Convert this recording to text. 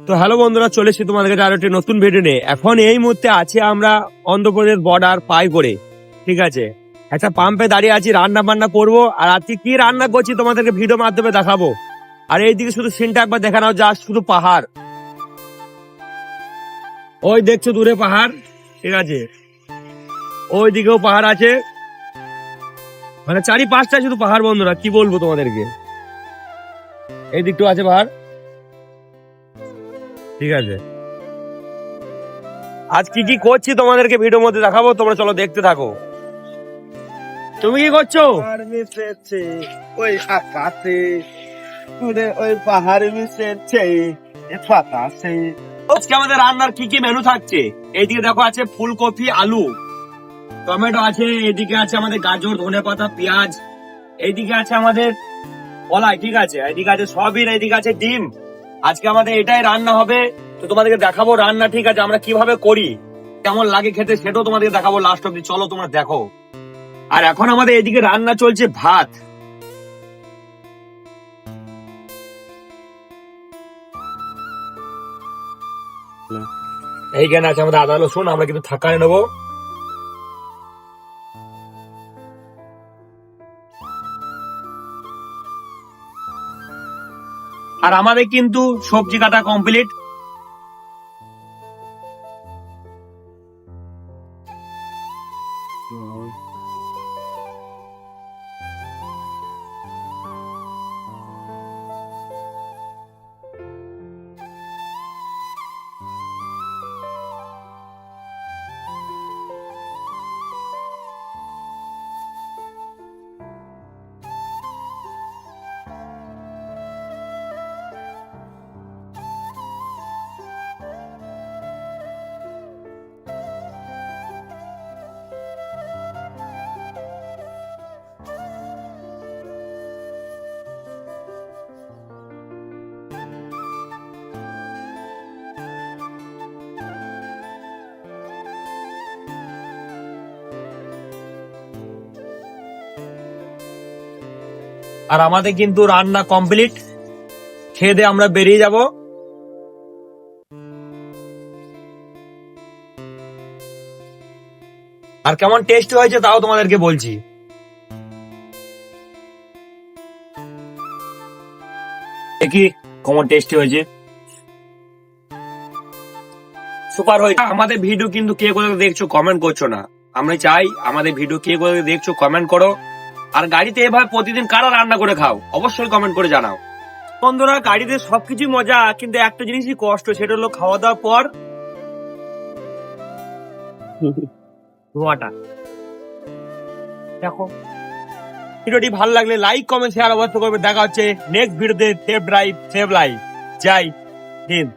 তো হ্যালো বন্ধুরা, চলে এসেছি তোমাদের কাছে আরো একটি নতুন ভিডিও নিয়ে। এখন এই মুহূর্তে আছি আমরা অন্ধ্রপ্রদেশ বর্ডার পাই করে, ঠিক আছে। একটা পাম্পে দাঁড়িয়ে আছি, রান্না বান্না করবো। আর আজকে কি রান্না করছি তোমাদেরকে ভিডিও মাধ্যমে দেখাবো। আর এইদিকে শুধু সিনটা একবার দেখা নাও, জাস্ট শুধু পাহাড়। ওই দেখছো দূরে পাহাড়, ঠিক আছে। ওই দিকেও পাহাড় আছে, মানে চারি পাঁচটায় শুধু পাহাড় বন্ধুরা, কি বলবো তোমাদেরকে। এই দিকটাও আছে পাহাড়, ঠিক আছে। আজ কি কি করছি তোমাদেরকে ভিডিওর মধ্যে দেখাবো, তোমরা চলো দেখতে থাকো। তুমি কি করছো? পাহাড় মিশেছে ওই আকাশে, উড়ে ওই পাহাড় মিশেছে বাতাসে। আজকে আমাদের রান্নার কি কি মেনু থাকছে, এইদিকে দেখো আছে ফুলকপি, আলু, টমেটো আছে, এদিকে আছে আমাদের গাজর, ধনেপাতা, পেঁয়াজ, এইদিকে আছে আমাদের কলাই, ঠিক আছে, এইদিকে আছে সয়াবিন, এইদিকে আছে ডিম। আজকে আমাদের এটাই রান্না হবে। তো তোমাদেরকে দেখাবো রান্না, ঠিক আছে, আমরা কিভাবে করি, কেমন লাগে খেতে, সেটাও তোমাদেরকে দেখাবো লাস্ট অব্দি। চলো তোমরা দেখো। আর এখন আমাদের এদিকে রান্না চলছে ভাত। এইখানে আছে আমাদের আদা রসুন, আমরা কিন্তু থাকায় নেবো। আর আমাদের কিন্তু সবজি কাটা কমপ্লিট। আর আমাদের কিন্তু রান্না কমপ্লিট, খেয়ে দিয়ে আমরা বেরিয়ে যাব। আর কেমন টেস্ট হয়েছে তাও তোমাদেরকে বলছি। দেখি কেমন টেস্টি হয়েছে, সুপার হয়েছে। আমাদের ভিডিও কিন্তু কে কোথায় দেখছো কমেন্ট করছো না, আমরা চাই আমাদের ভিডিও কে কোথায় দেখছো কমেন্ট করো। আর গাড়িতে এভাবে প্রতিদিন কারা রান্না করে খাও, অবশ্যই কমেন্ট করে জানাও। বন্ধুরা, গাড়িতে সবকিছু মজা, কিন্তু একটা জিনিসই কষ্ট, সেটা হলো খাওয়া দাওয়ার পর ধোঁয়াটা। দেখো, ভিডিওটি ভালো লাগলে লাইক কমেন্ট শেয়ার অবশ্যই করবে। দেখা হচ্ছে নেক্সট ভিডিওতে। Save drive save life. জয় হিন্দ।